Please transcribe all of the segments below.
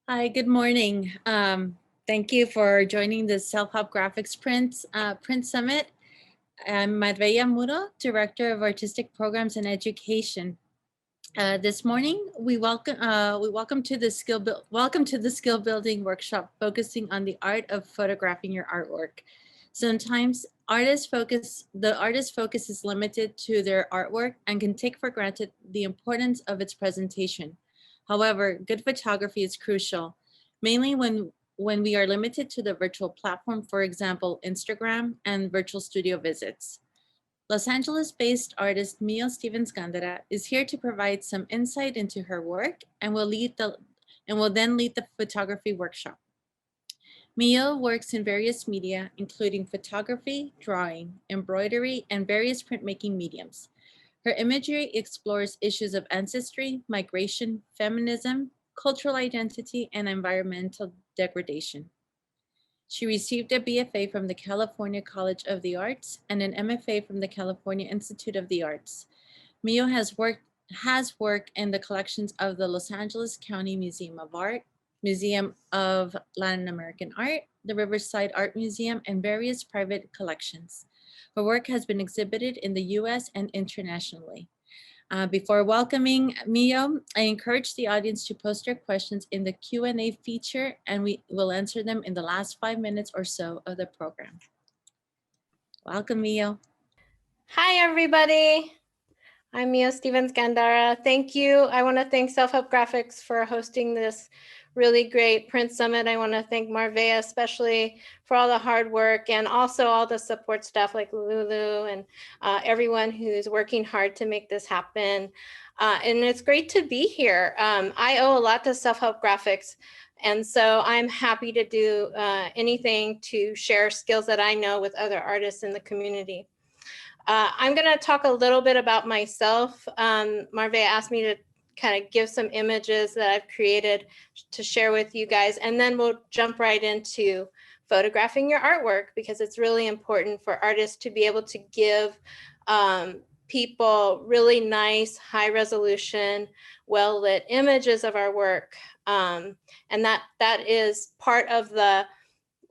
Hi, good morning. Thank you for joining the Self-Help Graphics Print Summit. I'm Marbella Muro, Director of Artistic Programs and Education. This morning, we welcome to the skill building workshop focusing on the art of photographing your artwork. Sometimes the artist's focus is limited to their artwork and can take for granted the importance of its presentation. However, good photography is crucial, mainly when we are limited to the virtual platform, for example, Instagram and virtual studio visits. Los Angeles-based artist Miyo Stevens-Gandara is here to provide some insight into her work and will then lead the photography workshop. Miyo works in various media, including photography, drawing, embroidery, and various printmaking mediums. Her imagery explores issues of ancestry, migration, feminism, cultural identity, and environmental degradation. She received a BFA from the California College of the Arts and an MFA from the California Institute of the Arts. Miyo has worked in the collections of the Los Angeles County Museum of Art, Museum of Latin American Art, the Riverside Art Museum, and various private collections. Her work has been exhibited in the US and internationally. Before welcoming Miyo, I encourage the audience to post your questions in the Q&A feature, and we will answer them in the last 5 minutes or so of the program. Welcome, Miyo. Hi, everybody. I'm Miyo Stevens-Gandara. Thank you. I want to thank Self-Help Graphics for hosting this really great print summit. I want to thank Marbella especially for all the hard work, and also all the support staff like Lulu and everyone who's working hard to make this happen. And it's great to be here. I owe a lot to Self-Help Graphics, and so I'm happy to do anything to share skills that I know with other artists in the community. I'm going to talk a little bit about myself. Marve asked me to kind of give some images that I've created to share with you guys, and then we'll jump right into photographing your artwork, because it's really important for artists to be able to give people really nice, high resolution, well lit images of our work. And that is part of the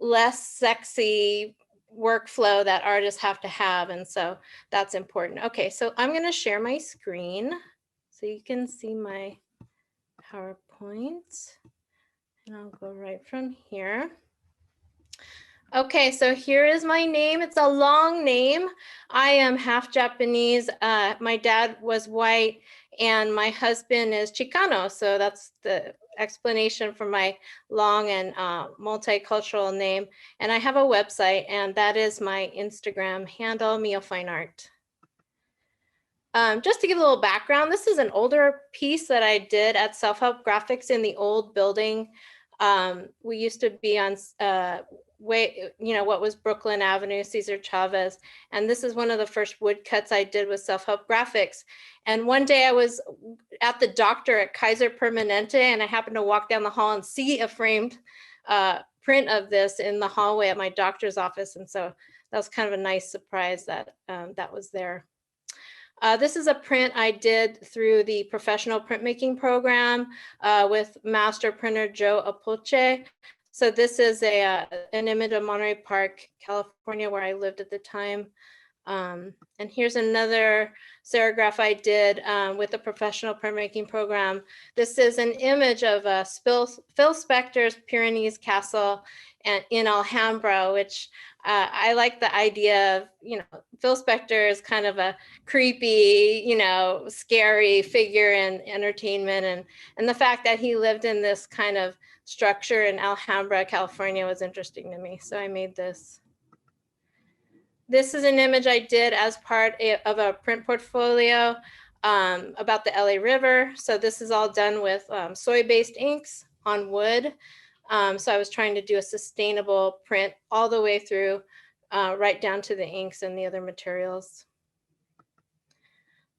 less sexy workflow that artists have to have, and so that's important. Okay, so I'm going to share my screen so you can see my PowerPoint, and I'll go right from here. Okay, so here is my name. It's a long name. I am half Japanese. My dad was white and my husband is Chicano, so that's the explanation for my long and multicultural name. And I have a website, and that is my Instagram handle, Miyo Fine Art. Just to give a little background, this is an older piece that I did at Self-Help Graphics in the old building. We used to be on what was Brooklyn Avenue, Cesar Chavez. And this is one of the first woodcuts I did with Self-Help Graphics. And one day I was at the doctor at Kaiser Permanente, and I happened to walk down the hall and see a framed print of this in the hallway at my doctor's office. And so that was kind of a nice surprise that that was there. This is a print I did through the professional printmaking program with master printer Joe Apoche. So this is an image of Monterey Park, California, where I lived at the time. And here's another serigraph I did with the professional printmaking program. This is an image of Phil Spector's Pyrenees Castle in Alhambra, which I like the idea of, Phil Spector is kind of a creepy, scary figure in entertainment. And the fact that he lived in this kind of structure in Alhambra, California was interesting to me. So I made this. This is an image I did as part of a print portfolio about the LA River. So this is all done with soy-based inks on wood. So I was trying to do a sustainable print all the way through, right down to the inks and the other materials.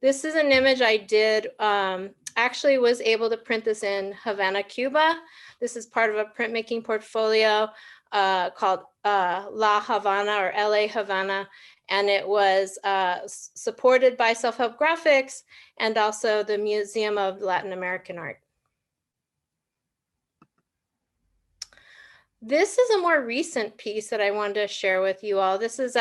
This is an image I did, actually was able to print this in Havana, Cuba. This is part of a printmaking portfolio called La Havana or LA Havana. And it was supported by Self-Help Graphics and also the Museum of Latin American Art. This is a more recent piece that I wanted to share with you all. This is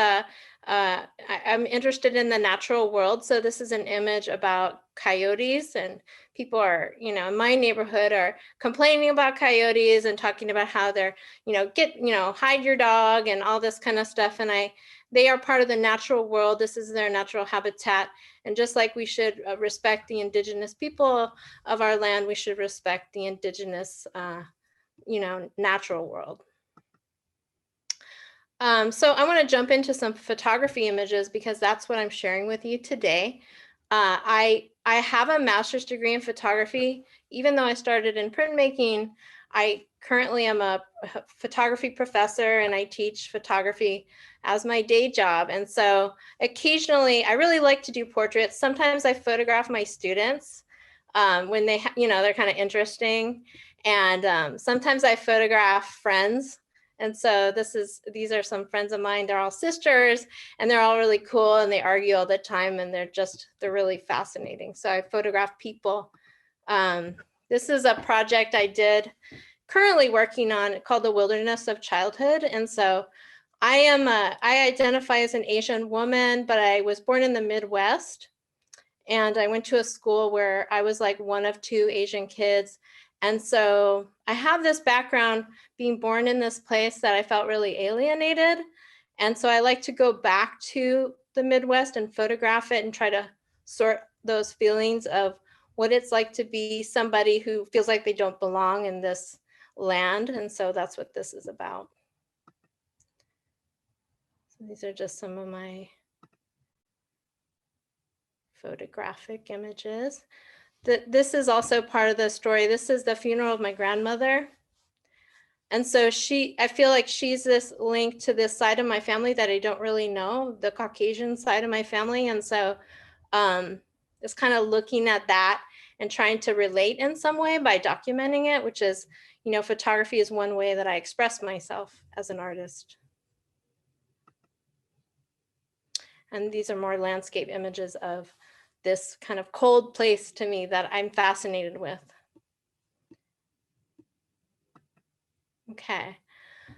I'm interested in the natural world. So this is an image about coyotes, and people are, in my neighborhood are complaining about coyotes and talking about how they're, hide your dog and all this kind of stuff. And they are part of the natural world. This is their natural habitat. And just like we should respect the indigenous people of our land, we should respect the indigenous natural world. So I want to jump into some photography images because that's what I'm sharing with you today. I have a master's degree in photography. Even though I started in printmaking, I currently am a photography professor and I teach photography as my day job. And so occasionally I really like to do portraits. Sometimes I photograph my students when they're kind of interesting. And sometimes I photograph friends. And so these are some friends of mine. They're all sisters and they're all really cool and they argue all the time and they're really fascinating. So I photograph people. This is a project I did currently working on called The Wilderness of Childhood. And so I identify as an Asian woman, but I was born in the Midwest. And I went to a school where I was like one of two Asian kids. And so I have this background being born in this place that I felt really alienated. And so I like to go back to the Midwest and photograph it and try to sort those feelings of what it's like to be somebody who feels like they don't belong in this land. And so that's what this is about. So these are just some of my photographic images. This is also part of the story. This is the funeral of my grandmother. And so I feel like she's this link to this side of my family that I don't really know, the Caucasian side of my family. And so it's kind of looking at that and trying to relate in some way by documenting it, which is, photography is one way that I express myself as an artist. And these are more landscape images of this kind of cold place to me that I'm fascinated with. Okay,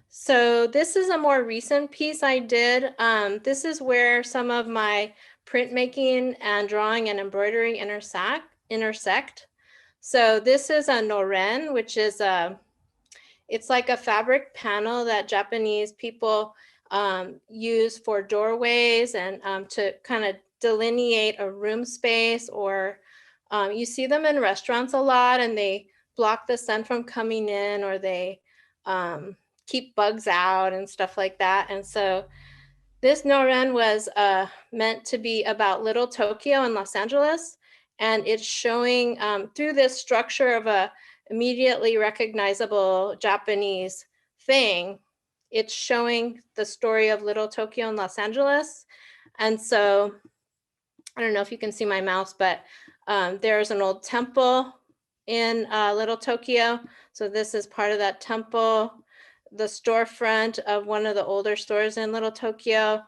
so this is a more recent piece I did. This is where some of my printmaking and drawing and embroidery intersect. So this is a noren, which is it's like a fabric panel that Japanese people use for doorways and to kind of delineate a room space, or you see them in restaurants a lot and they block the sun from coming in, or they keep bugs out and stuff like that. And so this noren was meant to be about Little Tokyo in Los Angeles. And it's showing through this structure of a immediately recognizable Japanese thing, it's showing the story of Little Tokyo in Los Angeles. And so I don't know if you can see my mouse, but there's an old temple in Little Tokyo. So this is part of that temple, the storefront of one of the older stores in Little Tokyo.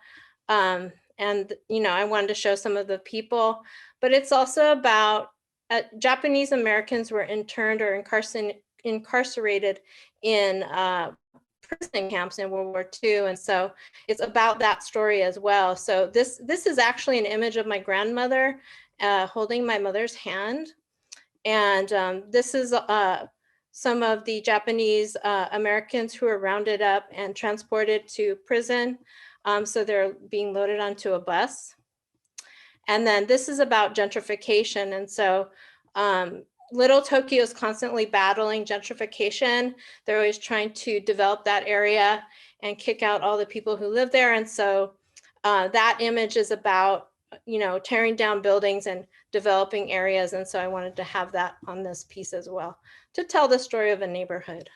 And, I wanted to show some of the people, but it's also about Japanese Americans were interned or incarcerated in prison camps in World War II. And so it's about that story as well. So this is actually an image of my grandmother holding my mother's hand. And this is some of the Japanese Americans who were rounded up and transported to prison. So they're being loaded onto a bus. And then this is about gentrification. And so Little Tokyo is constantly battling gentrification. They're always trying to develop that area and kick out all the people who live there. And so that image is about, tearing down buildings and developing areas. And so I wanted to have that on this piece as well to tell the story of a neighborhood.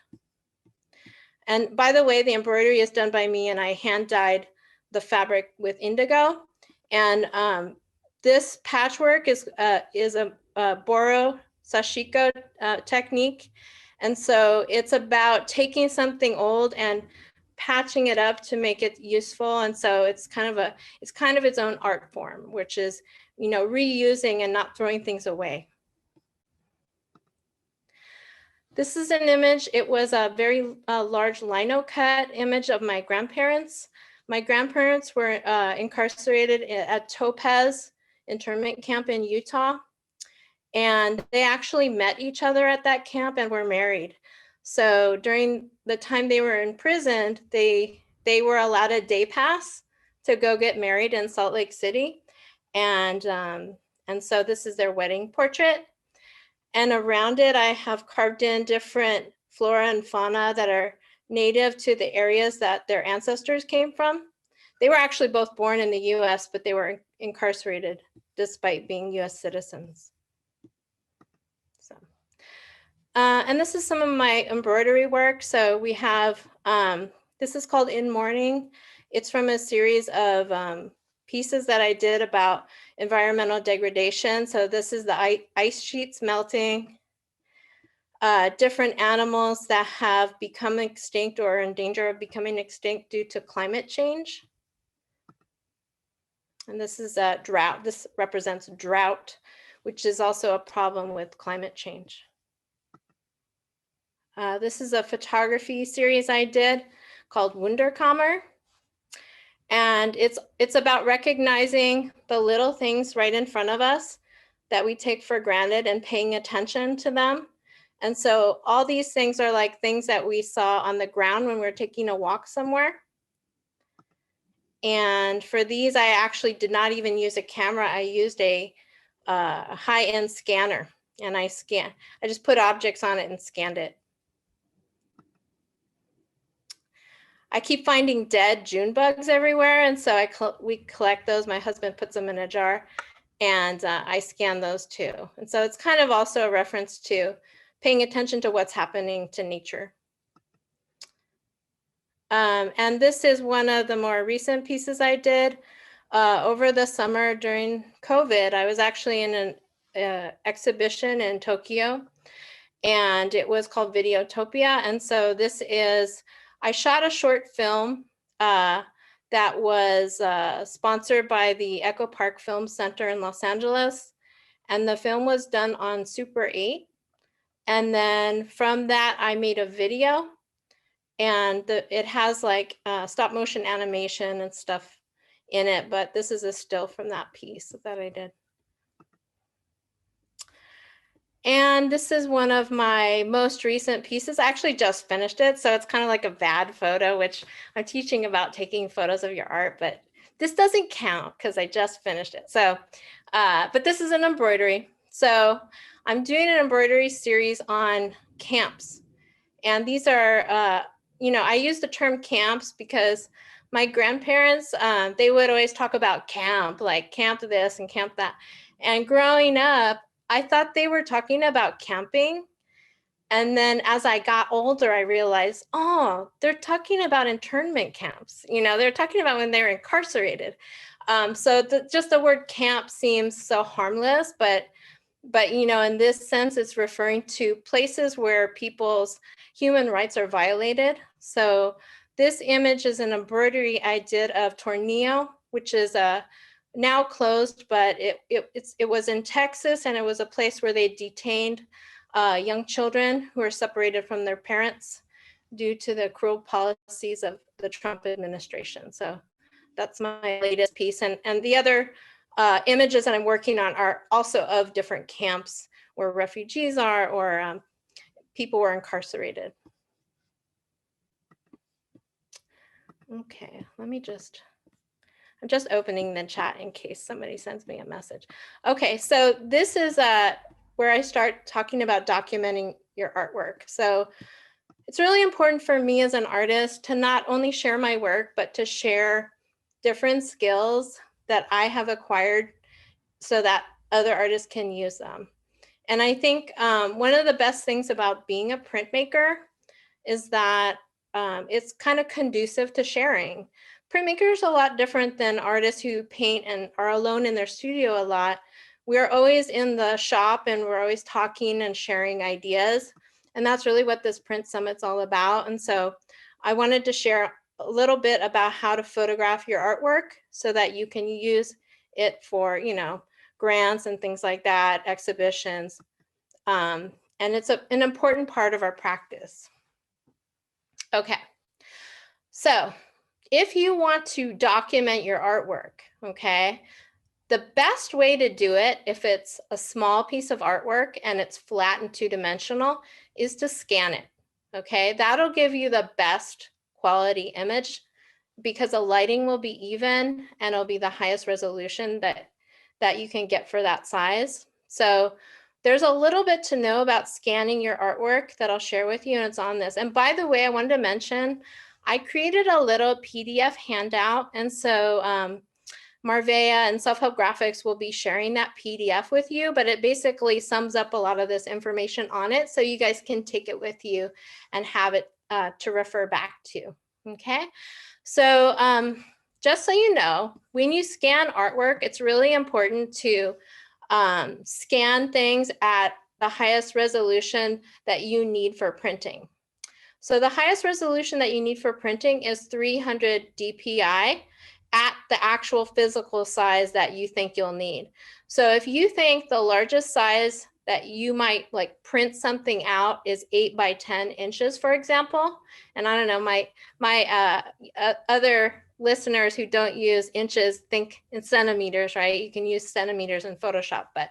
And by the way, the embroidery is done by me and I hand dyed the fabric with indigo. And this patchwork is a Boro Sashiko technique. And so it's about taking something old and patching it up to make it useful. And so it's kind of its own art form, which is, reusing and not throwing things away. This is an image. It was a very large lino cut image of my grandparents. My grandparents were incarcerated at Topaz internment camp in Utah. And they actually met each other at that camp and were married. So during the time they were imprisoned, they were allowed a day pass to go get married in Salt Lake City. And so this is their wedding portrait. And around it, I have carved in different flora and fauna that are native to the areas that their ancestors came from. They were actually both born in the US, but they were incarcerated despite being US citizens. So, and this is some of my embroidery work. So we have, this is called In Mourning. It's from a series of pieces that I did about environmental degradation. So this is the ice sheets melting, different animals that have become extinct or in danger of becoming extinct due to climate change. And this is a drought. This represents drought, which is also a problem with climate change. This is a photography series I did called Wunderkammer. And it's about recognizing the little things right in front of us that we take for granted and paying attention to them. And so all these things are like things that we saw on the ground when we were taking a walk somewhere. And for these, I actually did not even use a camera. I used a high-end scanner, and I just put objects on it and scanned it. I keep finding dead June bugs everywhere, and so we collect those. My husband puts them in a jar, and I scan those too. And so it's kind of also a reference to paying attention to what's happening to nature. And this is one of the more recent pieces I did over the summer during COVID. I was actually in an exhibition in Tokyo, and it was called Videotopia. And so this is, I shot a short film that was sponsored by the Echo Park Film Center in Los Angeles. And the film was done on Super 8. And then from that, I made a video. And it has like stop motion animation and stuff in it, but this is a still from that piece that I did. And this is one of my most recent pieces. I actually just finished it, so it's kind of like a bad photo, which I'm teaching about taking photos of your art, but this doesn't count because I just finished it. So, but this is an embroidery. So I'm doing an embroidery series on camps. And these are, I use the term camps because my grandparents, they would always talk about camp, like camp this and camp that. And growing up, I thought they were talking about camping. And then as I got older, I realized, oh, they're talking about internment camps. They're talking about when they're incarcerated. So just the word camp seems so harmless, but in this sense, it's referring to places where people's human rights are violated. So this image is an embroidery I did of Tornillo, which is now closed, but it was in Texas, and it was a place where they detained young children who were separated from their parents due to the cruel policies of the Trump administration. So that's my latest piece. And the other images that I'm working on are also of different camps where refugees are or people were incarcerated. Okay, I'm just opening the chat in case somebody sends me a message. Okay, so this is where I start talking about documenting your artwork. So it's really important for me as an artist to not only share my work, but to share different skills that I have acquired so that other artists can use them. And I think one of the best things about being a printmaker is that it's kind of conducive to sharing. Printmakers are a lot different than artists who paint and are alone in their studio a lot. We're always in the shop and we're always talking and sharing ideas. And that's really what this Print Summit's all about. And so I wanted to share a little bit about how to photograph your artwork so that you can use it for, grants and things like that, exhibitions. And And it's an important part of our practice. Okay, so if you want to document your artwork, okay, the best way to do it, if it's a small piece of artwork and it's flat and two-dimensional, is to scan it, okay? That'll give you the best quality image because the lighting will be even and it'll be the highest resolution that you can get for that size. So there's a little bit to know about scanning your artwork that I'll share with you, and it's on this. And by the way, I wanted to mention, I created a little PDF handout, and so Marveya and Self-Help Graphics will be sharing that PDF with you, but it basically sums up a lot of this information on it so you guys can take it with you and have it to refer back to, okay? So just so you know, when you scan artwork, it's really important to scan things at the highest resolution that you need for printing. So the highest resolution that you need for printing is 300 dpi at the actual physical size that you think you'll need. So if you think the largest size that you might like print something out is 8 by 10 inches, for example, and I don't know, my other listeners who don't use inches think in centimeters, right? You can use centimeters in Photoshop, but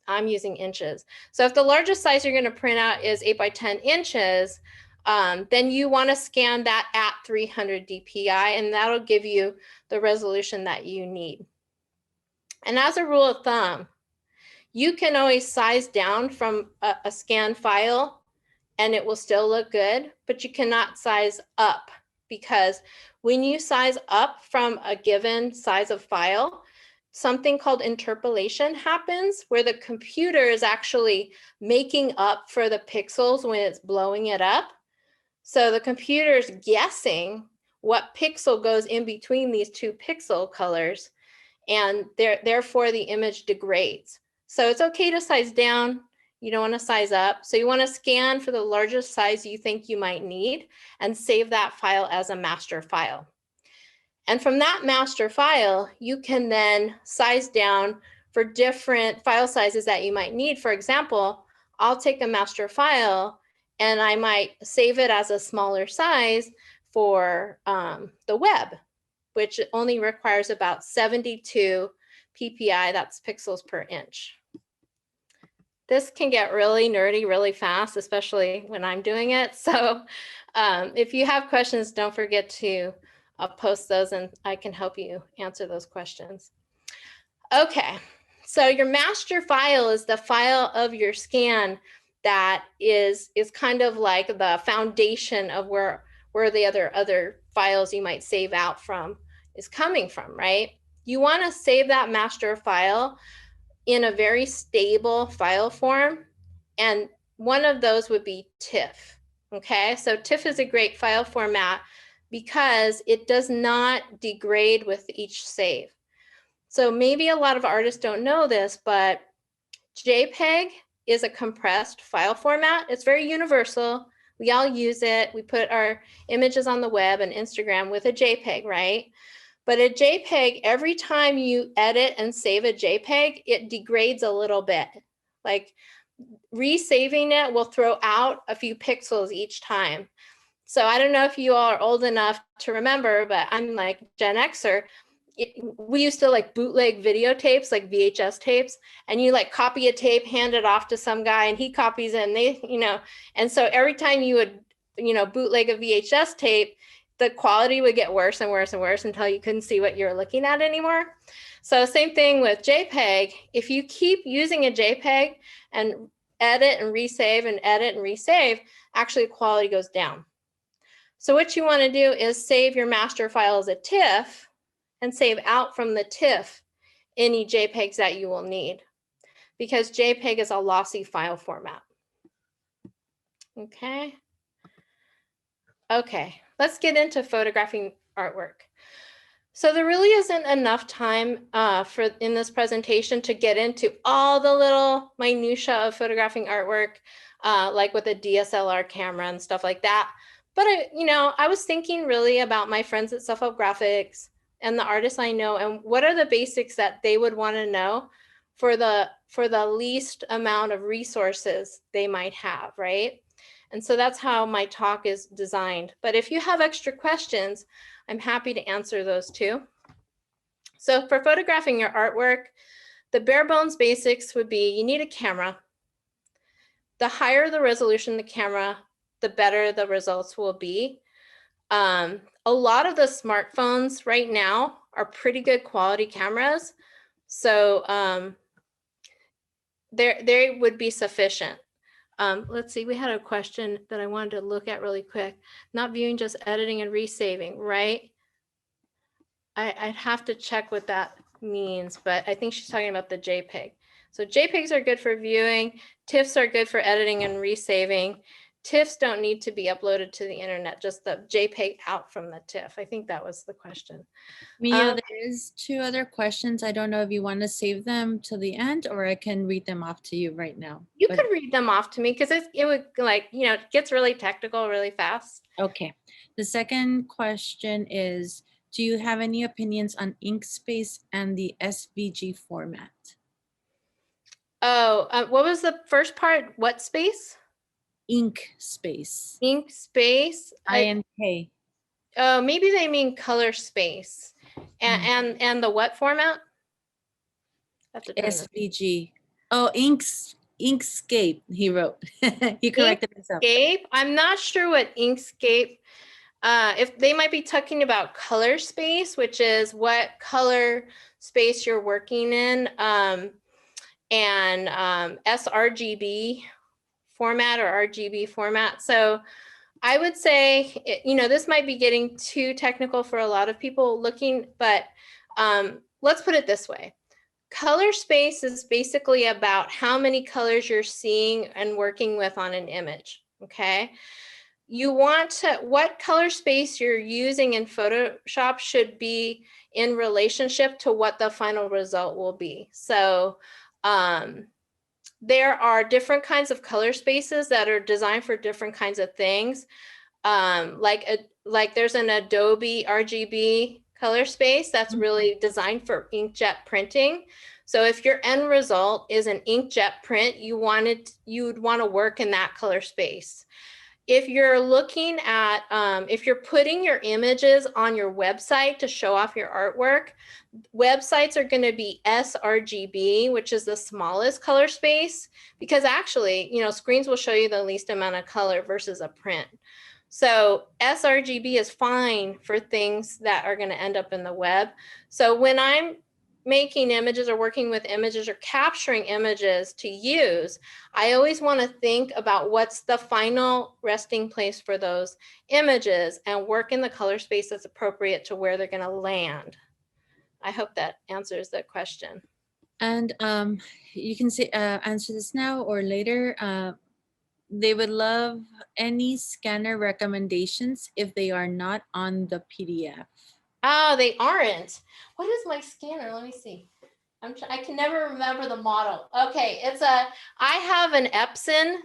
I'm using inches. So if the largest size you're going to print out is 8 by 10 inches, then you want to scan that at 300 dpi, and that'll give you the resolution that you need. And as a rule of thumb, you can always size down from a scan file and it will still look good, but you cannot size up, because when you size up from a given size of file, something called interpolation happens where the computer is actually making up for the pixels when it's blowing it up. So the computer's guessing what pixel goes in between these two pixel colors, and therefore the image degrades. So it's okay to size down. You don't want to size up. So you want to scan for the largest size you think you might need and save that file as a master file. And from that master file, you can then size down for different file sizes that you might need. For example, I'll take a master file and I might save it as a smaller size for the web, which only requires about 72 ppi, that's pixels per inch. This can get really nerdy really fast, especially when I'm doing it. So if you have questions, don't forget to post those and I can help you answer those questions. Okay, so your master file is the file of your scan that is kind of like the foundation of where the other files you might save out from is coming from, right? You want to save that master file in a very stable file form, and one of those would be TIFF. Okay, so TIFF is a great file format because it does not degrade with each save. So maybe a lot of artists don't know this, but JPEG is a compressed file format. It's very universal. We all use it. We put our images on the web and Instagram with a JPEG, right? But a JPEG, every time you edit and save a JPEG, it degrades a little bit. Like resaving it will throw out a few pixels each time. So I don't know if you all are old enough to remember, but I'm like Gen Xer. We used to like bootleg videotapes, like VHS tapes, and you like copy a tape, hand it off to some guy, and he copies it, and they, and so every time you would, bootleg a VHS tape, the quality would get worse and worse and worse until you couldn't see what you're looking at anymore. So same thing with JPEG. If you keep using a JPEG and edit and resave and edit and resave, actually quality goes down. So what you want to do is save your master file as a TIFF and save out from the TIFF any JPEGs that you will need, because JPEG is a lossy file format. Okay. Okay, let's get into photographing artwork. So there really isn't enough time in this presentation to get into all the little minutia of photographing artwork, like with a DSLR camera and stuff like that. But I was thinking really about my friends at Self-Help Graphics and the artists I know, and what are the basics that they would want to know for the for the least amount of resources they might have, right? And so that's how my talk is designed. But if you have extra questions, I'm happy to answer those too. So for photographing your artwork, the bare bones basics would be you need a camera. The higher the resolution the camera, the better the results will be. A lot of the smartphones right now are pretty good quality cameras. So they would be sufficient. Let's see, we had a question that I wanted to look at really quick. Not viewing, just editing and resaving, right? I'd have to check what that means, but I think she's talking about the JPEG. So JPEGs are good for viewing. TIFFs are good for editing and resaving. TIFFs don't need to be uploaded to the internet, just the JPEG out from the TIFF. I think that was the question. Mia, there is 2 other questions. I don't know if you want to save them till the end, or I can read them off to you right now. You could read them off to me because it would, like, you know, it gets really technical really fast. Okay. The second question is, do you have any opinions on Inkspace and the SVG format? Oh, what was the first part? What space? Inkspace. Inkspace. INK. Oh, maybe they mean color space. And the what format? SVG. Oh, Inkscape, he wrote. He corrected himself. Inkscape. I'm not sure what Inkscape, if they might be talking about color space, which is what color space you're working in, and sRGB format or RGB format. So I would say, you know, this might be getting too technical for a lot of people looking, but let's put it this way. Color space is basically about how many colors you're seeing and working with on an image, okay? You want to, what color space you're using in Photoshop should be in relationship to what the final result will be. So there are different kinds of color spaces that are designed for different kinds of things. Like there's an Adobe RGB color space that's really designed for inkjet printing. So if your end result is an inkjet print, you would want to work in that color space. If you're looking at, if you're putting your images on your website to show off your artwork, websites are going to be sRGB, which is the smallest color space, because actually, you know, screens will show you the least amount of color versus a print. So sRGB is fine for things that are going to end up in the web. So when I'm making images or working with images or capturing images to use, I always want to think about what's the final resting place for those images and work in the color space that's appropriate to where they're going to land. I hope that answers the question. And you can say answer this now or later. They would love any scanner recommendations if they are not on the PDF. Oh, they aren't. What is my scanner? Let me see. I can never remember the model. Okay, I have an Epson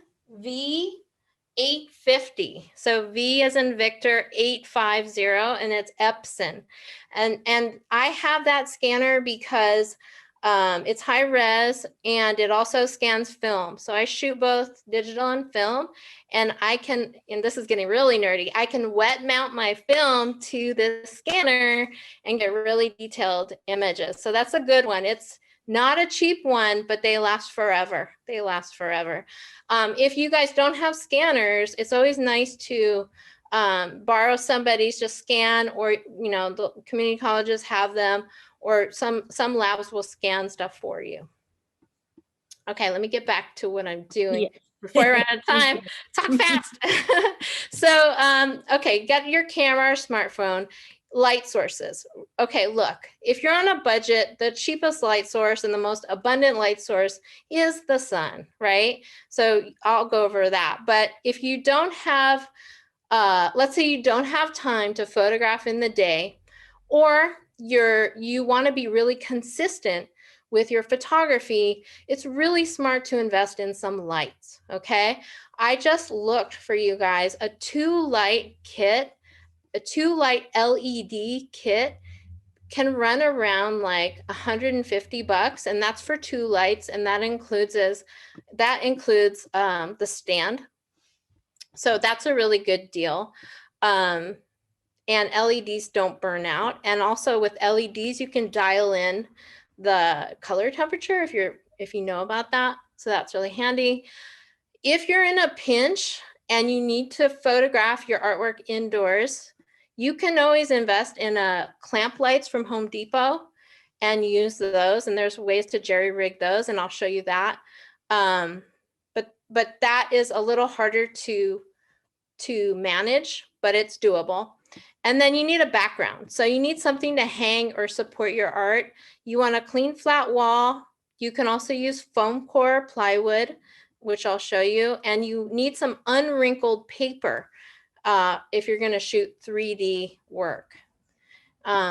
V850. So V as in Victor 850, and it's Epson. And I have that scanner because it's high res and it also scans film. So I shoot both digital and film, and and this is getting really nerdy, I can wet mount my film to the scanner and get really detailed images. So that's a good one. It's not a cheap one, but they last forever. They last forever. If you guys don't have scanners, it's always nice to borrow somebody's just scan, or, you know, the community colleges have them, or some labs will scan stuff for you. Okay, let me get back to what I'm doing before I run out of time. Talk fast. So, okay, get your camera or smartphone. Light sources. Okay, look, if you're on a budget, the cheapest light source and the most abundant light source is the sun, right? So I'll go over that. But if you don't have, let's say you don't have time to photograph in the day, or you want to be really consistent with your photography, it's really smart to invest in some lights, okay? I just looked for you guys a 2-light kit, a 2-light LED kit can run around like $150, and that's for 2 lights, and that includes the stand. So that's a really good deal. And LEDs don't burn out. And also with LEDs, you can dial in the color temperature if you know about that. So that's really handy. If you're in a pinch and you need to photograph your artwork indoors, you can always invest in clamp lights from Home Depot and use those. And there's ways to jerry rig those, and I'll show you that. But that is a little harder to manage, but it's doable. And then you need a background. So you need something to hang or support your art. You want a clean flat wall. You can also use foam core plywood, which I'll show you. And you need some unwrinkled paper if you're going to shoot 3D work.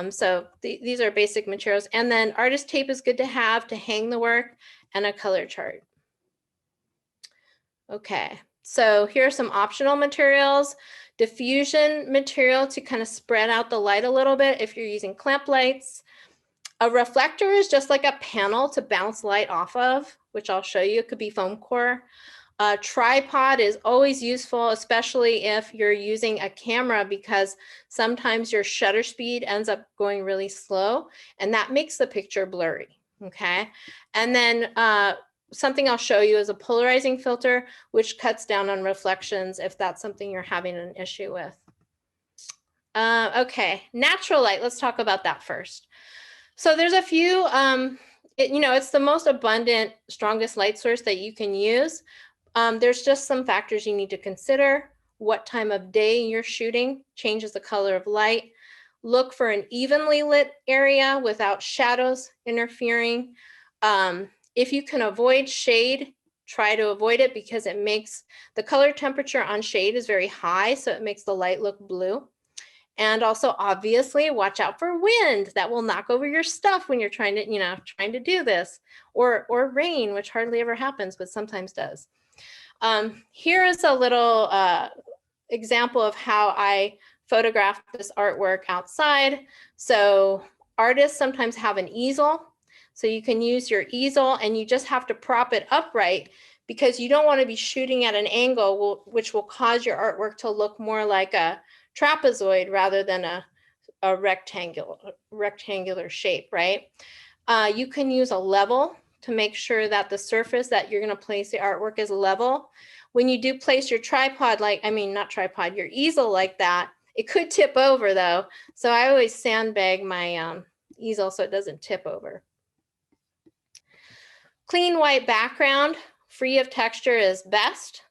So these are basic materials. And then artist tape is good to have to hang the work, and a color chart. Okay, so here are some optional materials. Diffusion material to kind of spread out the light a little bit if you're using clamp lights. A reflector is just like a panel to bounce light off of, which I'll show you. It could be foam core. A tripod is always useful, especially if you're using a camera, because sometimes your shutter speed ends up going really slow, and that makes the picture blurry, okay? And then something I'll show you is a polarizing filter, which cuts down on reflections if that's something you're having an issue with. Okay, natural light, let's talk about that first. So there's a few, it's the most abundant, strongest light source that you can use. There's just some factors you need to consider. What time of day you're shooting changes the color of light. Look for an evenly lit area without shadows interfering. If you can avoid shade, try to avoid it, because it makes the color temperature on shade is very high, so it makes the light look blue. And also, obviously, watch out for wind that will knock over your stuff when you're trying to do this, or rain, which hardly ever happens, but sometimes does. Here is a little example of how I photographed this artwork outside. So artists sometimes have an easel. So you can use your easel, and you just have to prop it upright, because you don't want to be shooting at an angle which will cause your artwork to look more like a trapezoid rather than a rectangular shape, right? You can use a level to make sure that the surface that you're going to place the artwork is level. When you do place your your easel like that, it could tip over though. So I always sandbag my easel so it doesn't tip over. Clean white background, free of texture, is best.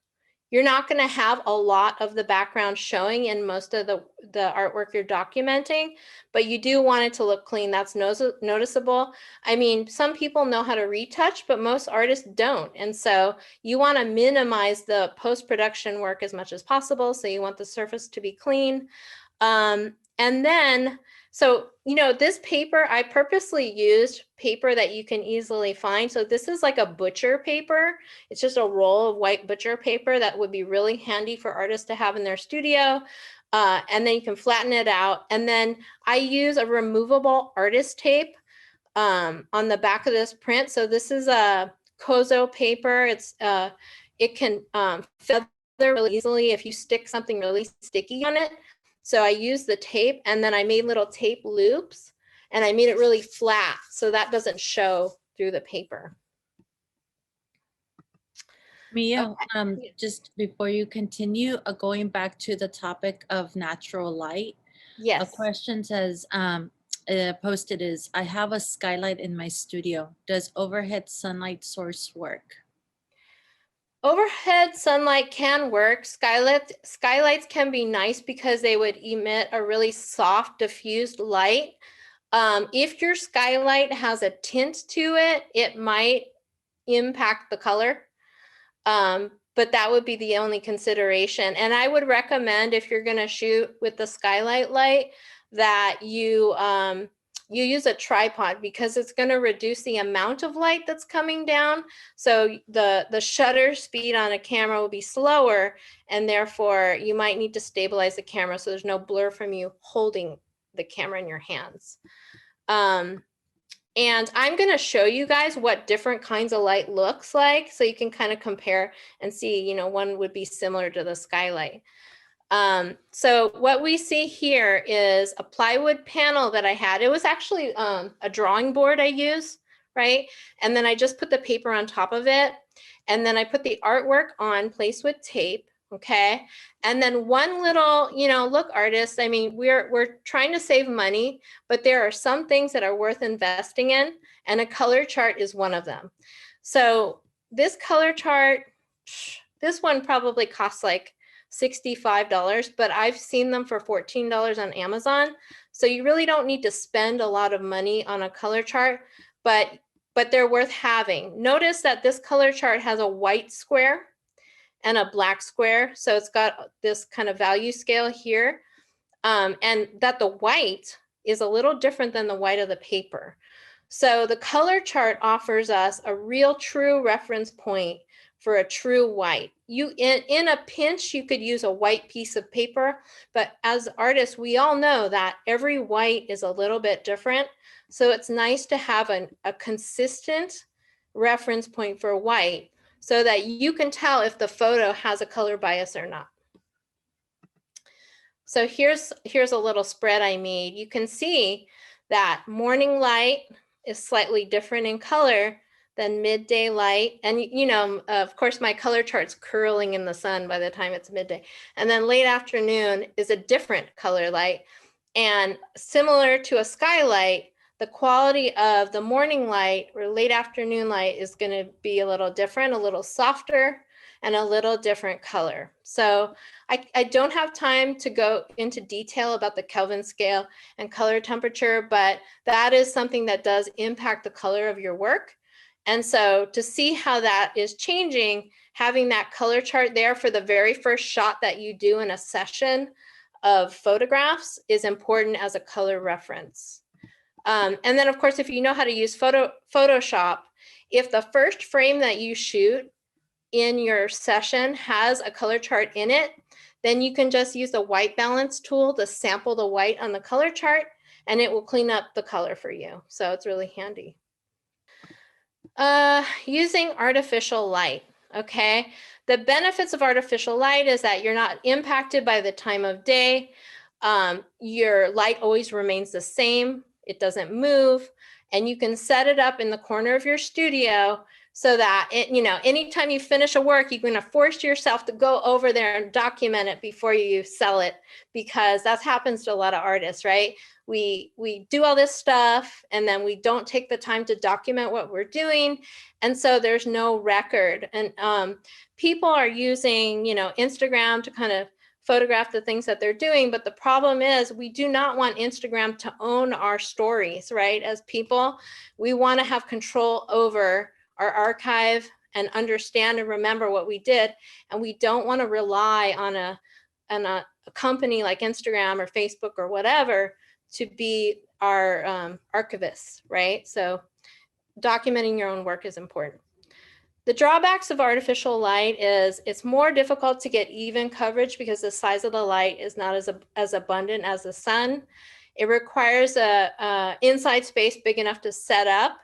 You're not going to have a lot of the background showing in most of the artwork you're documenting, but you do want it to look clean. That's noticeable. I mean, some people know how to retouch, but most artists don't. And so you want to minimize the post-production work as much as possible. So you want the surface to be clean. And then, so, this paper, I purposely used paper that you can easily find. So this is like a butcher paper. It's just a roll of white butcher paper that would be really handy for artists to have in their studio. And then you can flatten it out. And then I use a removable artist tape on the back of this print. So this is a Kozo paper. It can feather really easily if you stick something really sticky on it. So I used the tape, and then I made little tape loops, and I made it really flat so that doesn't show through the paper. Miyo, just before you continue, going back to the topic of natural light. Yes. A question says, posted is, I have a skylight in my studio. Does overhead sunlight source work? Overhead sunlight can work. Skylights can be nice because they would emit a really soft diffused light. If your skylight has a tint to it, it might impact the color. But that would be the only consideration. And I would recommend, if you're going to shoot with the skylight light, that you use a tripod, because it's going to reduce the amount of light that's coming down. So the shutter speed on a camera will be slower, and therefore you might need to stabilize the camera so there's no blur from you holding the camera in your hands. And I'm going to show you guys what different kinds of light looks like, so you can kind of compare and see, you know, one would be similar to the skylight. So what we see here is a plywood panel that I had. It was actually a drawing board I use, right? And then I just put the paper on top of it. And then I put the artwork on, placed with tape. Okay. And then one little, you know, look, artists, I mean, we're trying to save money, but there are some things that are worth investing in, and a color chart is one of them. So this color chart, this one probably costs like $65, but I've seen them for $14 on Amazon. So you really don't need to spend a lot of money on a color chart, but they're worth having. Notice that this color chart has a white square and a black square. So it's got this kind of value scale here. And that the white is a little different than the white of the paper. So the color chart offers us a real true reference point for a true white. You in a pinch, you could use a white piece of paper, but as artists, we all know that every white is a little bit different. So it's nice to have a consistent reference point for white, so that you can tell if the photo has a color bias or not. So here's a little spread I made. You can see that morning light is slightly different in color than midday light. And you know, of course, my color chart's curling in the sun by the time it's midday. And then late afternoon is a different color light. And similar to a skylight, the quality of the morning light or late afternoon light is going to be a little different, a little softer, and a little different color. So I don't have time to go into detail about the Kelvin scale and color temperature, but that is something that does impact the color of your work. And so to see how that is changing, having that color chart there for the very first shot that you do in a session of photographs is important as a color reference. And then of course, if you know how to use Photoshop, if the first frame that you shoot in your session has a color chart in it, then you can just use the white balance tool to sample the white on the color chart, and it will clean up the color for you. So it's really handy. Using artificial light, okay? The benefits of artificial light is that you're not impacted by the time of day. Your light always remains the same. It doesn't move, and you can set it up in the corner of your studio so that you know, anytime you finish a work, you're going to force yourself to go over there and document it before you sell it, because that happens to a lot of artists, right? We do all this stuff and then we don't take the time to document what we're doing, and so there's no record. And people are using, you know, Instagram to kind of photograph the things that they're doing, but the problem is we do not want Instagram to own our stories, right? As people, we want to have control over our archive and understand and remember what we did, and we don't want to rely on a company like Instagram or Facebook or whatever to be our archivists, right? So documenting your own work is important. The drawbacks of artificial light is it's more difficult to get even coverage because the size of the light is not as abundant as the sun. It requires a inside space big enough to set up.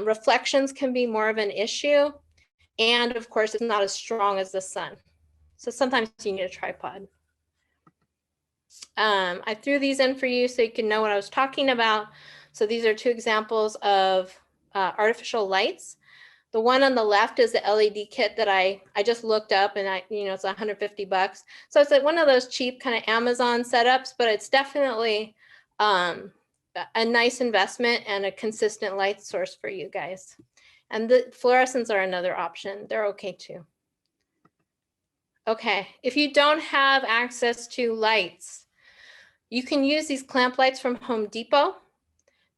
Reflections can be more of an issue. And of course, it's not as strong as the sun. So sometimes you need a tripod. I threw these in for you so you can know what I was talking about. So these are two examples of artificial lights. The one on the left is the LED kit that I just looked up, and you know, it's $150. So it's like one of those cheap kind of Amazon setups, but it's definitely a nice investment and a consistent light source for you guys. And the fluorescents are another option. They're okay too. Okay, if you don't have access to lights, you can use these clamp lights from Home Depot.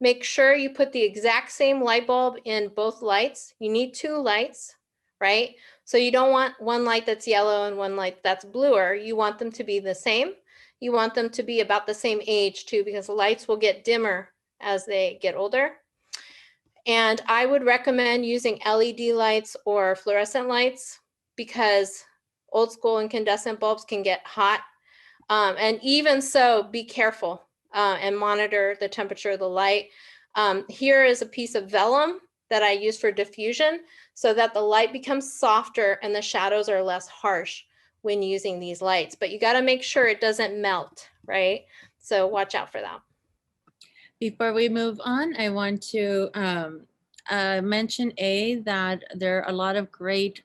Make sure you put the exact same light bulb in both lights. You need two lights, right? So you don't want one light that's yellow and one light that's bluer. You want them to be the same. You want them to be about the same age too, because the lights will get dimmer as they get older. And I would recommend using LED lights or fluorescent lights, because old school incandescent bulbs can get hot. And even so, be careful. and monitor the temperature of the light. Here is a piece of vellum that I use for diffusion so that the light becomes softer and the shadows are less harsh when using these lights. But you got to make sure it doesn't melt, right? So watch out for that. Before we move on, I want to mention that there are a lot of great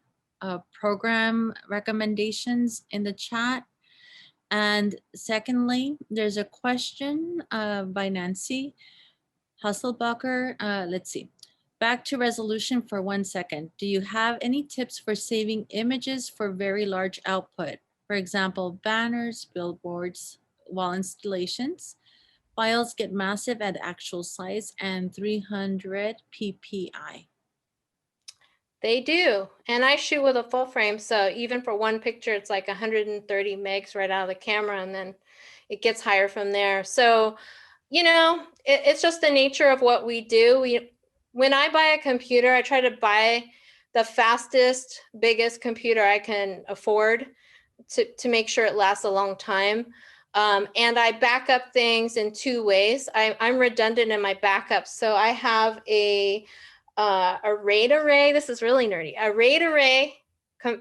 program recommendations in the chat. And secondly, there's a question by Nancy Hasselbacher. Let's see. Back to resolution for 1 second. Do you have any tips for saving images for very large output? For example, banners, billboards, wall installations. Files get massive at actual size and 300 ppi. They do. And I shoot with a full frame. So even for one picture, it's like 130 megs right out of the camera. And then it gets higher from there. So, you know, it's just the nature of what we do. When I buy a computer, I try to buy the fastest, biggest computer I can afford to make sure it lasts a long time. And I back up things in 2 ways. I'm redundant in my backups. So I have a RAID array. This is really nerdy. A RAID array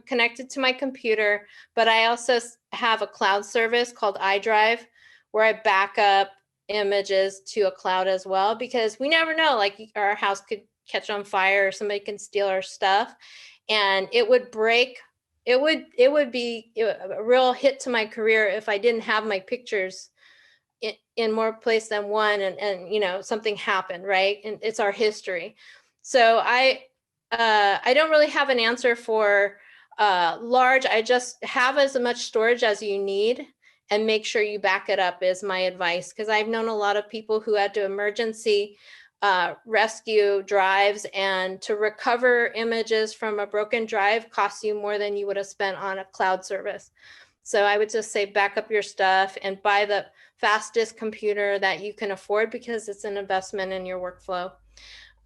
connected to my computer, but I also have a cloud service called iDrive where I back up images to a cloud as well, because we never know, like our house could catch on fire or somebody can steal our stuff and it would break. It would be a real hit to my career if I didn't have my pictures in more place than one and you know, something happened, right? And it's our history. So I don't really have an answer for large. I just have as much storage as you need and make sure you back it up is my advice, because I've known a lot of people who had to emergency rescue drives, and to recover images from a broken drive costs you more than you would have spent on a cloud service. So I would just say back up your stuff and buy the fastest computer that you can afford, because it's an investment in your workflow.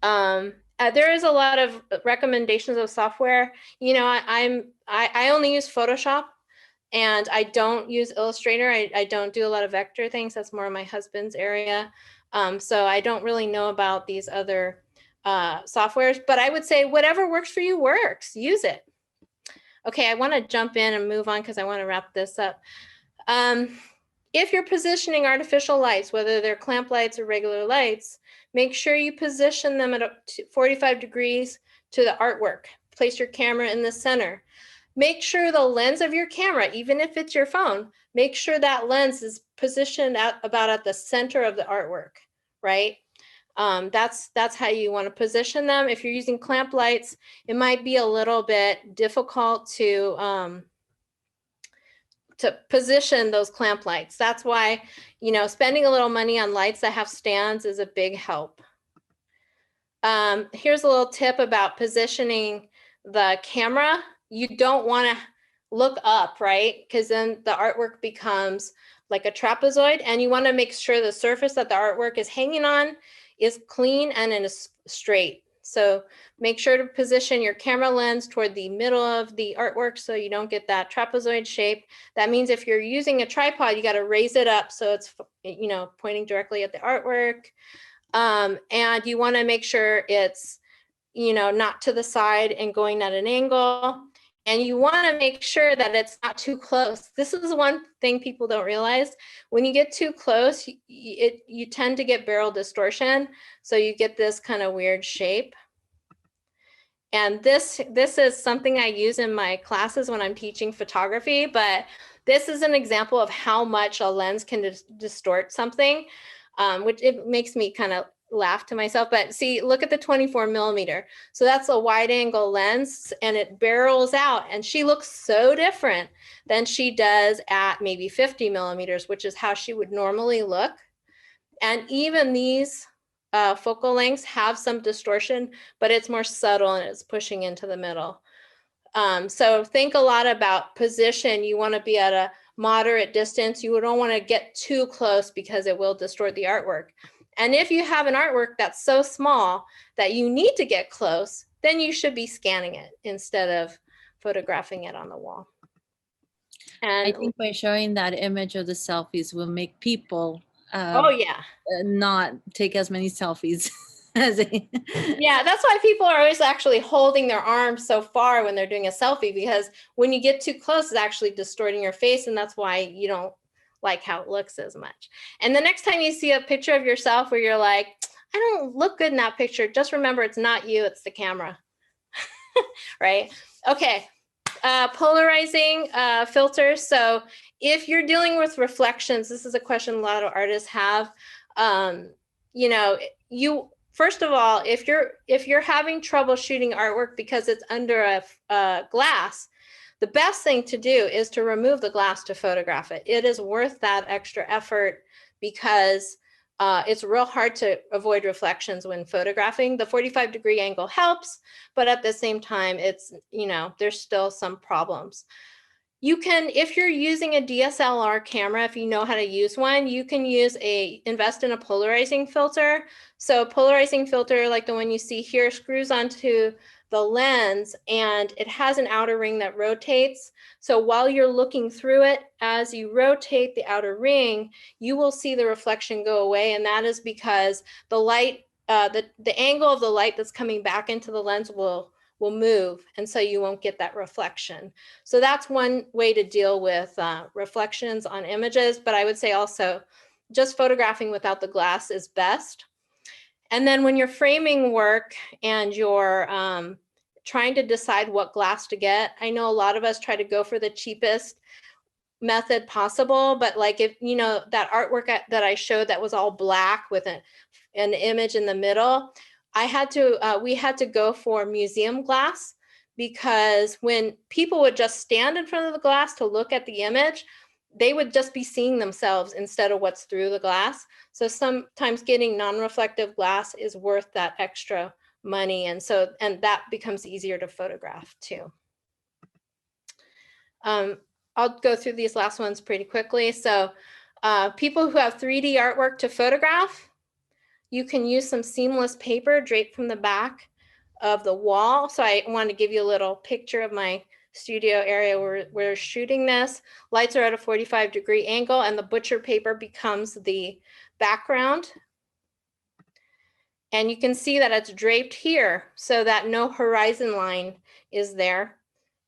There is a lot of recommendations of software. You know, I only use Photoshop and I don't use Illustrator. I don't do a lot of vector things. That's more my husband's area. So I don't really know about these other softwares, but I would say whatever works for you works, use it. Okay, I want to jump in and move on because I want to wrap this up. If you're positioning artificial lights, whether they're clamp lights or regular lights, make sure you position them at 45 degrees to the artwork. Place your camera in the center. Make sure the lens of your camera, even if it's your phone, make sure that lens is positioned about at the center of the artwork, right? That's how you want to position them. If you're using clamp lights, it might be a little bit difficult to position those clamp lights. That's why, you know, spending a little money on lights that have stands is a big help. Here's a little tip about positioning the camera. You don't want to look up, right? Because then the artwork becomes like a trapezoid, and you want to make sure the surface that the artwork is hanging on is clean and is straight. So make sure to position your camera lens toward the middle of the artwork so you don't get that trapezoid shape. That means if you're using a tripod, you got to raise it up so it's, you know, pointing directly at the artwork. And you want to make sure it's, you know, not to the side and going at an angle. And you want to make sure that it's not too close. This is one thing people don't realize. When you get too close, you tend to get barrel distortion. So you get this kind of weird shape. And this is something I use in my classes when I'm teaching photography, but this is an example of how much a lens can distort something, which it makes me kind of laugh to myself. But see, look at the 24 millimeter. So that's a wide angle lens and it barrels out, and she looks so different than she does at maybe 50 millimeters, which is how she would normally look. And even these focal lengths have some distortion, but it's more subtle and it's pushing into the middle. So think a lot about position. You want to be at a moderate distance. You don't want to get too close because it will distort the artwork. And if you have an artwork that's so small that you need to get close, then you should be scanning it instead of photographing it on the wall. And I think by showing that image of the selfies will make people Oh yeah. not take as many selfies as they. Yeah, that's why people are always actually holding their arms so far when they're doing a selfie, because when you get too close, it's actually distorting your face, and that's why you don't like how it looks as much. And the next time you see a picture of yourself where you're like, I don't look good in that picture, just remember it's not you, it's the camera. Right? Okay. Polarizing filters. So if you're dealing with reflections, this is a question a lot of artists have. You know, first of all, if you're having trouble shooting artwork because it's under a glass, the best thing to do is to remove the glass to photograph it. It is worth that extra effort because it's real hard to avoid reflections when photographing. The 45-degree angle helps, but at the same time, it's, you know, there's still some problems. You can, if you're using a DSLR camera, if you know how to use one, you can invest in a polarizing filter. So polarizing filter, like the one you see here, screws onto the lens and it has an outer ring that rotates. So while you're looking through it, as you rotate the outer ring, you will see the reflection go away. And that is because the light, the angle of the light that's coming back into the lens will move, and so you won't get that reflection. So that's one way to deal with reflections on images, but I would say also just photographing without the glass is best. And then when you're framing work and you're trying to decide what glass to get, I know a lot of us try to go for the cheapest method possible, but like if, you know, that artwork that I showed that was all black with an image in the middle, we had to go for museum glass, because when people would just stand in front of the glass to look at the image, they would just be seeing themselves instead of what's through the glass. So sometimes getting non-reflective glass is worth that extra money. And that becomes easier to photograph too. I'll go through these last ones pretty quickly. So people who have 3D artwork to photograph, you can use some seamless paper draped from the back of the wall. So I want to give you a little picture of my studio area where we're shooting this. Lights are at a 45-degree angle and the butcher paper becomes the background. And you can see that it's draped here so that no horizon line is there,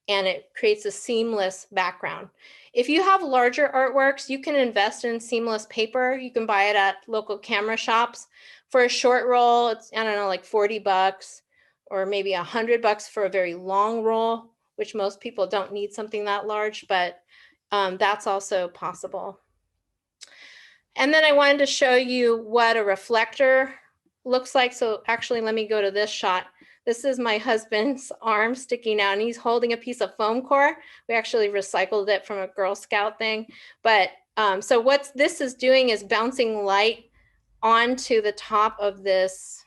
and it creates a seamless background. If you have larger artworks, you can invest in seamless paper. You can buy it at local camera shops. For a short roll, it's, I don't know, like 40 bucks or maybe $100 for a very long roll, which most people don't need something that large, but that's also possible. And then I wanted to show you what a reflector looks like. So actually, let me go to this shot. This is my husband's arm sticking out, and he's holding a piece of foam core. We actually recycled it from a Girl Scout thing. But so what this is doing is bouncing light onto the top of this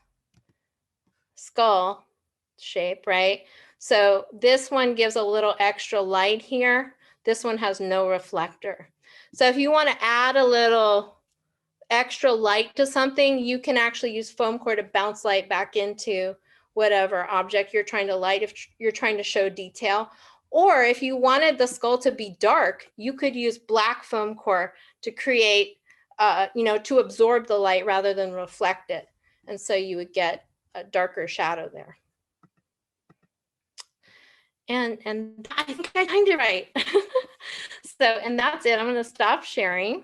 skull shape, right? So this one gives a little extra light here. This one has no reflector. So if you want to add a little extra light to something, you can actually use foam core to bounce light back into whatever object you're trying to light, if you're trying to show detail. Or if you wanted the skull to be dark, you could use black foam core to create, you know, to absorb the light rather than reflect it. And so you would get a darker shadow there. And I think I timed it right. So, and that's it. I'm going to stop sharing.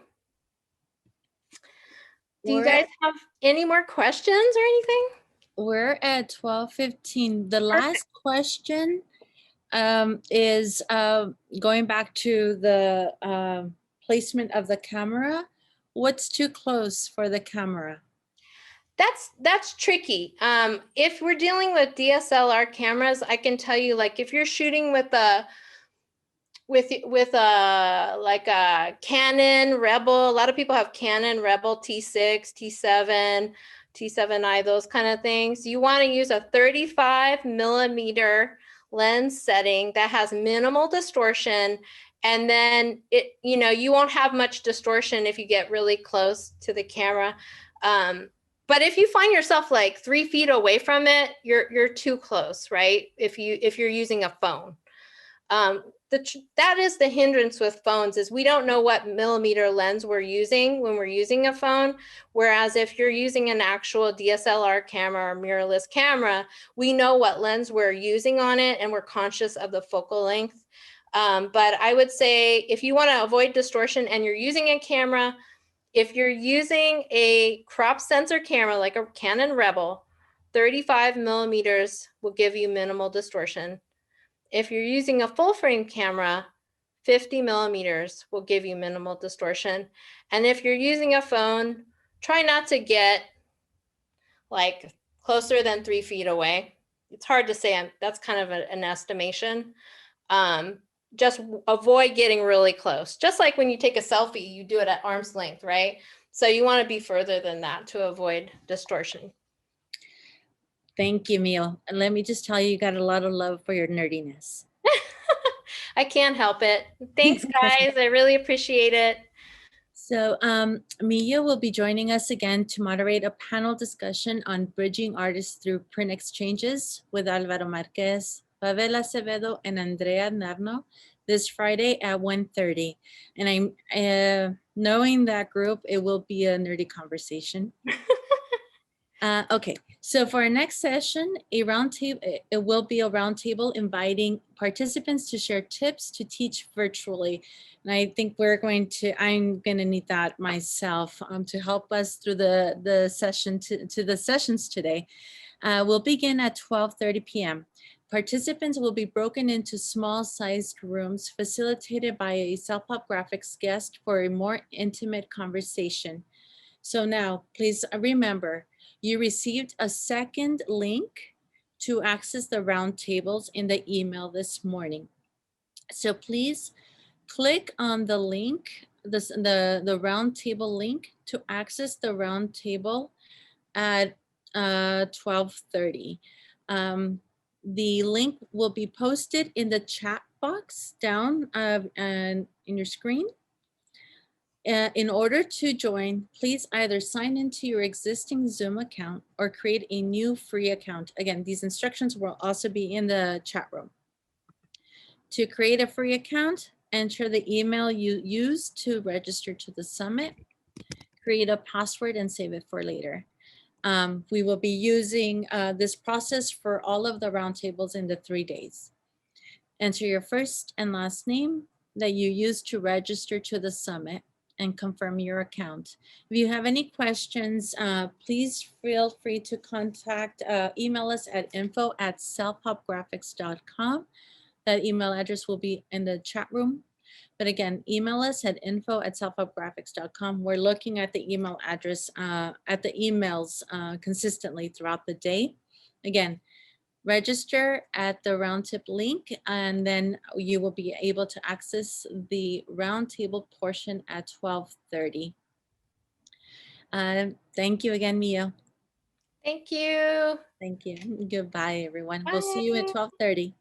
Do you guys have any more questions or anything? We're at 12:15. The last question is going back to the placement of the camera. What's too close for the camera? That's tricky. If we're dealing with DSLR cameras, I can tell you, like if you're shooting with a like a Canon Rebel, a lot of people have Canon Rebel T6, T7, T7i, those kind of things. You want to use a 35mm lens setting that has minimal distortion, and then it, you know, you won't have much distortion if you get really close to the camera. But if you find yourself like 3 feet away from it, you're too close, right? If you're using a phone. that is the hindrance with phones, is we don't know what millimeter lens we're using when we're using a phone. Whereas if you're using an actual DSLR camera or mirrorless camera, we know what lens we're using on it and we're conscious of the focal length. But I would say if you want to avoid distortion and you're using a camera, if you're using a crop sensor camera like a Canon Rebel, 35 millimeters will give you minimal distortion. If you're using a full frame camera, 50 millimeters will give you minimal distortion. And if you're using a phone, try not to get like closer than 3 feet away. It's hard to say, that's kind of an estimation. Just avoid getting really close. Just like when you take a selfie, you do it at arm's length, right? So you want to be further than that to avoid distortion. Thank you, Miyo. And let me just tell you, you got a lot of love for your nerdiness. I can't help it. Thanks, guys. I really appreciate it. So Miyo will be joining us again to moderate a panel discussion on bridging artists through print exchanges with Alvaro Marquez, Pavel Acevedo, and Andrea Narno this Friday at 1:30. And I'm knowing that group, it will be a nerdy conversation. Okay, so for our next session, it will be a roundtable inviting participants to share tips to teach virtually. And I think I'm gonna need that myself to help us through the session to the sessions today. We'll begin at 12:30 p.m. Participants will be broken into small sized rooms facilitated by a Self-Help Graphics guest for a more intimate conversation. So now, please remember, you received a second link to access the roundtables in the email this morning. So please click on the link, the roundtable link to access the roundtable at 12:30. The link will be posted in the chat box down and in your screen. In order to join, please either sign into your existing Zoom account or create a new free account. Again, these instructions will also be in the chat room. To create a free account, enter the email you used to register to the summit, create a password, and save it for later. We will be using this process for all of the roundtables in the 3 days. Enter your first and last name that you used to register to the summit and confirm your account. If you have any questions, please feel free to email us at info@selfhelpgraphics.com. That email address will be in the chat room. But again, email us at info@selfhelpgraphics.com. We're looking at the email address, at the emails consistently throughout the day. Again, register at the roundtable link, and then you will be able to access the roundtable portion at 12:30. Thank you again, Miyo. Thank you. Thank you. Goodbye, everyone. Bye. We'll see you at 12:30.